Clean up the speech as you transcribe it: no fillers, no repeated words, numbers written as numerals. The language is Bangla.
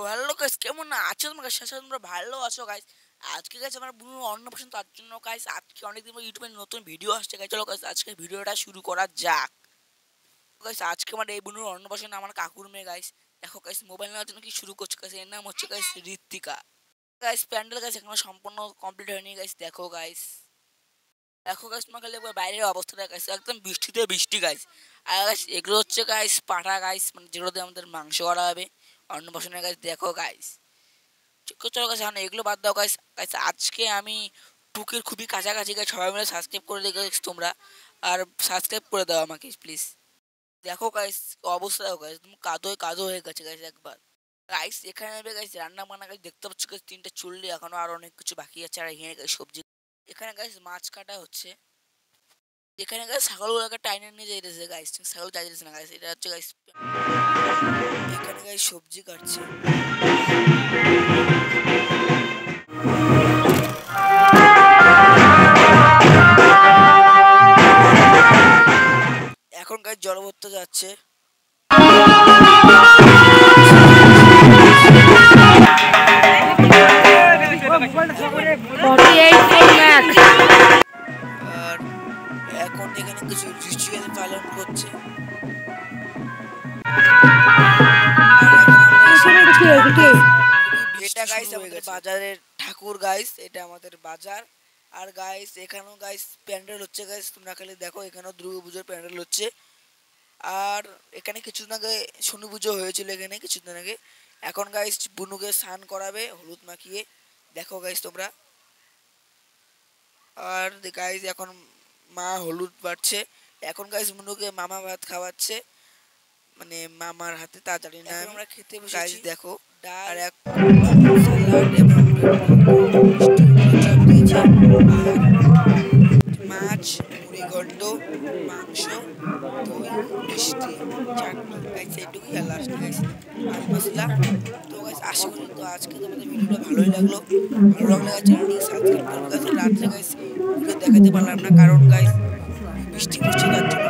হ্যালো গাইস, কেমন আছো তোমরা? শেষে তোমরা ভালো আছো গাইস? আজকে গাইস আমার বুনু অন্নপ্রাশন, তার জন্য গাইস আজকে অনেকদিন পর ইউটিউবে নতুন ভিডিও আসছে গাইস। চলো গাইস আজকে ভিডিওটা শুরু করা যাক। গাইস আজকে আমার এই বুনুর অন্নপ্রাশন আমার কাকুর মেয়ে গাইস। দেখো গাইস মোবাইল নেওয়ার জন্য কি শুরু করছে গাইস। এর নাম হচ্ছে guys Ritwika. Guys pandal guys এখনো সম্পূর্ণ কমপ্লিট হয়নি গাইস। দেখো গাইস, দেখো গাইস তোমাকে একবার বাইরের অবস্থাটা গাইস, একদম বৃষ্টিতে বৃষ্টি গাইস। আর গাইস এগুলো হচ্ছে গাইস পাঠা গাইস, মানে যেগুলো দিয়ে আমাদের মাংস করা হবে অন্নপ্রাশনের গাইস। দেখো গাইস, চলো গাইস এখন এগুলো বাদ দাও গাইস। গাইস আজকে আমি টুকের খুবই কাছাকাছি গাইস। সবাই মিলে সাবস্ক্রাইব করে দিও গাইস তোমরা, আর সাবস্ক্রাইব করে দাও আমাকে প্লিজ। দেখো গাইস অবস্থা, দেখো গাইস তুমি কাদো কাদো হয়ে গেছে গাইস একবার। গাইস এখানে হবে গাইস রান্না বান্না গাইস, দেখতে পাচ্ছ গাইস তিনটে চুল্লি, এখনো আর অনেক কিছু বাকি আছে। আর এখানে গাইস সবজি, এখানে গাইস মাছ কাটা হচ্ছে। এখানে গাইস ছাগলগুলোকে টাইনে নিয়ে যাইতেছে গাইস, ছাগল যাইতেছে না গাইস। এটা হচ্ছে গাইস, এখানে গাইস সবজি কাটছে। এখন গাইস জল ভরতে যাচ্ছে। আর এখন এখানে কিছু রিচুয়াল পালন করছে। এটা গাইস আমাদের বাজারের ঠাকুর গাইস, এটা আমাদের বাজার। আর গাইস এখানেও গাইস প্যান্ডেল হচ্ছে গাইস, তোমরা খালি দেখো এখানেও দুর্গা পুজোর প্যান্ডেল হচ্ছে। আর এখানে কিছুদিন আগে শনি পুজো হয়েছিল এখানে কিছুদিন আগে। এখন গাইস বুনুকে স্নান করাবে হলুদ মাখিয়ে, দেখো গাইস তোমরা। আর গাইস এখন মা হলুদ বাড়ছে। এখন গাইস বুনুকে মামা ভাত খাওয়াচ্ছে, মানে মামার হাতে। তাড়াতাড়ি না আমরা খেতে বসেছি গাইস। দেখো ডাল আর এক সালাড এবং চপ দিয়েছে, মাছ, মুড়ি ঘন্ট, মাংস, দই, মিষ্টি, চাটনি গাইস। এইটুকুই আর লাস্ট গাইস আর মশলা। তো গাইস আশা করি তো আজকে তোমাদের ভিডিওটা ভালোই লাগলো। ভালো লাগলে গাইস চ্যানেলটিকে সাবস্ক্রাইব করবে গাইস। রাত্রে গাইস ভিডিও দেখাতে পারলাম না, কারণ গাইস বৃষ্টি পড়ছে, তার জন্য